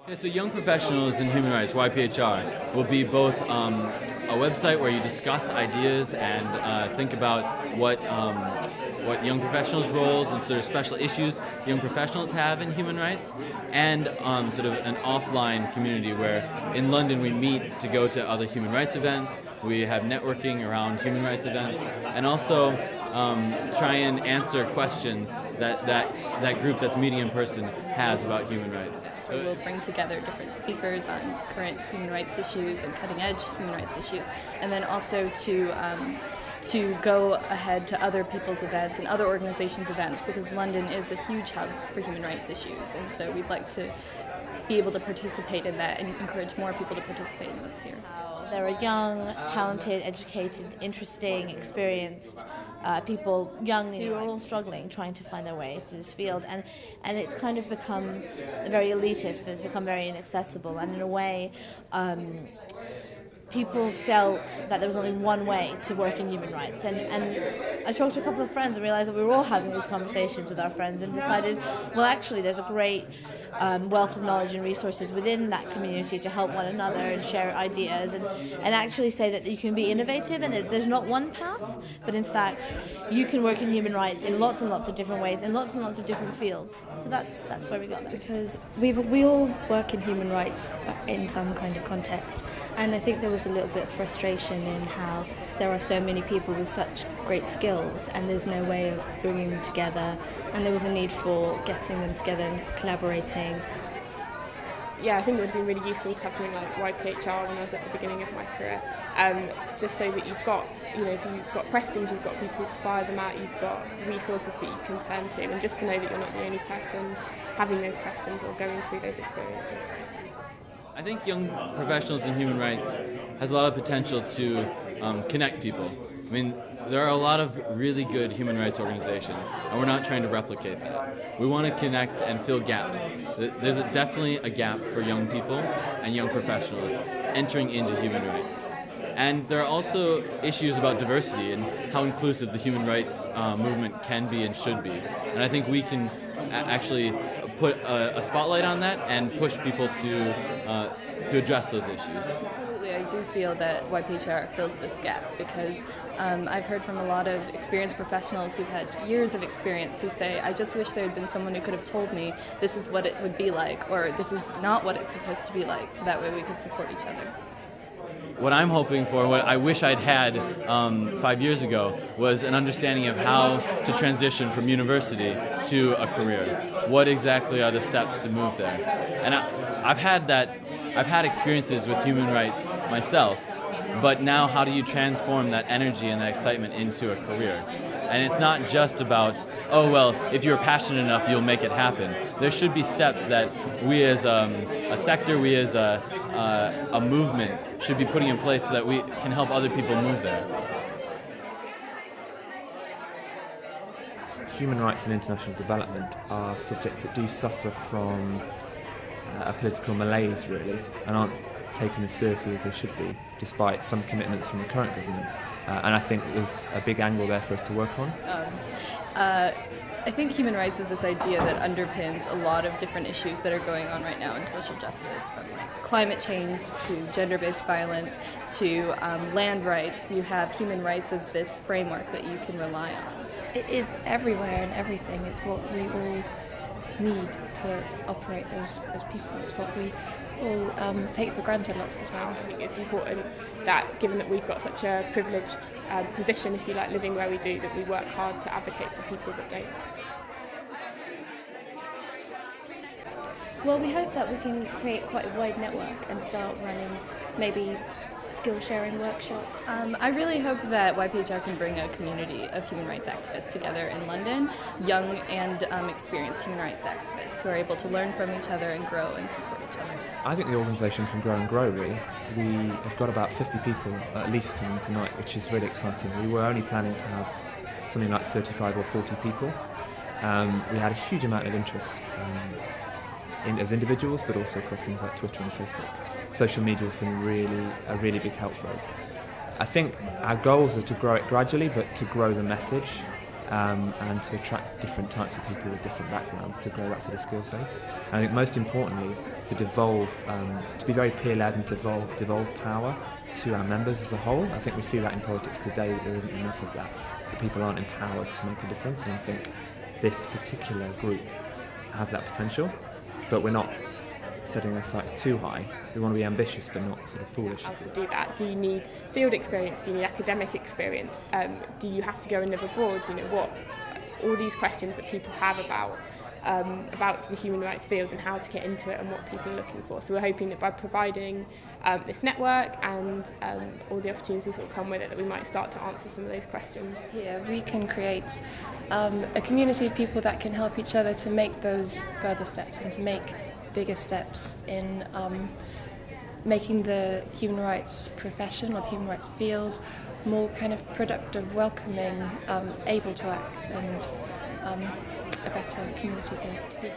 Yeah, so Young Professionals in Human Rights, YPHR, will be both a website where you discuss ideas and think about what young professionals' roles and sort of special issues young professionals have in human rights, and sort of an offline community where in London we meet to go to other human rights events, we have networking around human rights events, and also try and answer questions that group that's meeting in person has about human rights. Where we'll bring together different speakers on current human rights issues and cutting-edge human rights issues, and then also to go ahead to other people's events and other organizations' events, because London is a huge hub for human rights issues, and so we'd like to be able to participate in that and encourage more people to participate in what's here. There are young, talented, educated, interesting, experienced people, young, who are all struggling, trying to find their way through this field, and it's kind of become very elitist, and it's become very inaccessible, and in a way people felt that there was only one way to work in human rights, and I talked to a couple of friends and realised that we were all having these conversations with our friends and decided, well, actually there's a great wealth of knowledge and resources within that community to help one another and share ideas and actually say that you can be innovative and that there's not one path, but in fact you can work in human rights in lots and lots of different ways in lots and lots of different fields. So that's where we got that. Because we all work in human rights in some kind of context, and I think there was a little bit of frustration in how there are so many people with such great skills and there's no way of bringing them together, and there was a need for getting them together and collaborating. Yeah, I think it would have been really useful to have something like YPHR when I was at the beginning of my career, just so that you've got, if you've got questions, you've got people to fire them at, you've got resources that you can turn to, and just to know that you're not the only person having those questions or going through those experiences. I think Young Professionals in Human Rights has a lot of potential to connect people. I mean, there are a lot of really good human rights organizations, and we're not trying to replicate that. We want to connect and fill gaps. There's definitely a gap for young people and young professionals entering into human rights. And there are also issues about diversity and how inclusive the human rights movement can be and should be. And I think we can actually put a spotlight on that and push people to address those issues. Absolutely, I do feel that YPHR fills this gap because I've heard from a lot of experienced professionals who've had years of experience who say, I just wish there had been someone who could have told me this is what it would be like, or this is not what it's supposed to be like, so that way we could support each other. What I'm hoping for, what I wish I'd had 5 years ago, was an understanding of how to transition from university to a career. What exactly are the steps to move there? And I've had experiences with human rights myself, but now how do you transform that energy and that excitement into a career? And it's not just about, oh, well, if you're passionate enough, you'll make it happen. There should be steps that we as a sector, we as a movement should be putting in place so that we can help other people move there. Human rights and international development are subjects that do suffer from a political malaise, really, and aren't taken as seriously as they should be, despite some commitments from the current government. And I think there's a big angle there for us to work on. I think human rights is this idea that underpins a lot of different issues that are going on right now in social justice, from like climate change to gender-based violence to land rights. You have human rights as this framework that you can rely on. It is everywhere and everything. It's what we all need to operate as people. It's what we all take for granted lots of the time. I think it's important that, given that we've got such a privileged position, if you like, living where we do, that we work hard to advocate for people that don't. Well, we hope that we can create quite a wide network and start running maybe skill-sharing workshops. I really hope that YPHR can bring a community of human rights activists together in London, young and experienced human rights activists who are able to learn from each other and grow and support each other. I think the organisation can grow and grow, really. We have got about 50 people at least coming tonight, which is really exciting. We were only planning to have something like 35 or 40 people. We had a huge amount of interest as individuals, but also across things like Twitter and Facebook. Social media has been a really big help for us. I think our goals are to grow it gradually, but to grow the message and to attract different types of people with different backgrounds to grow that sort of skills base. And I think most importantly, to devolve, to be very peer-led and devolve power to our members as a whole. I think we see that in politics today, that there isn't enough of that people aren't empowered to make a difference, and I think this particular group has that potential, but we're not setting our sights too high. We want to be ambitious but not sort of foolish. How to do that? Do you need field experience? Do you need academic experience? Do you have to go and live abroad? What all these questions that people have about the human rights field and how to get into it and what people are looking for. So we're hoping that by providing this network and all the opportunities that will come with it, that we might start to answer some of those questions. Here we can create a community of people that can help each other to make those further steps and to make bigger steps in making the human rights profession or the human rights field more kind of productive, welcoming, able to act, and a better community to be.